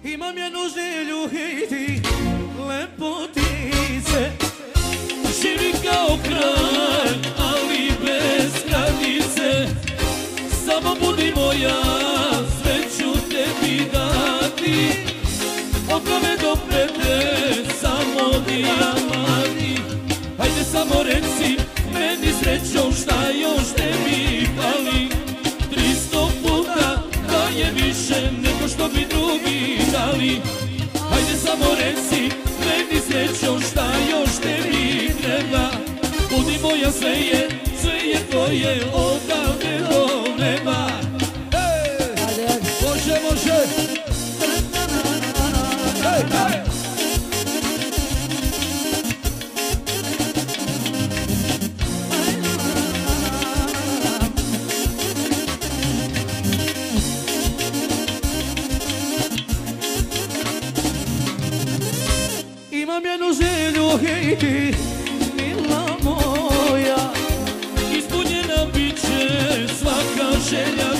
Imam jednu želju, hej ti, lepotice. Živi kao kralj, ali bez granice. Samo budi moja, sve ću tebi dati. Od glave do pete, samo dijamanti. Hajde samo reci, meni srećom šta još tebi fali. 300 puta da je više nego što bi drugi dali. Hajde samo reci, meni srećom šta još tebi treba. Budi moja, sve je tvoje odavde do neba. Može, može. Imam jednu želju, hej ti, mila moja. Ispunjena bit će svaka želja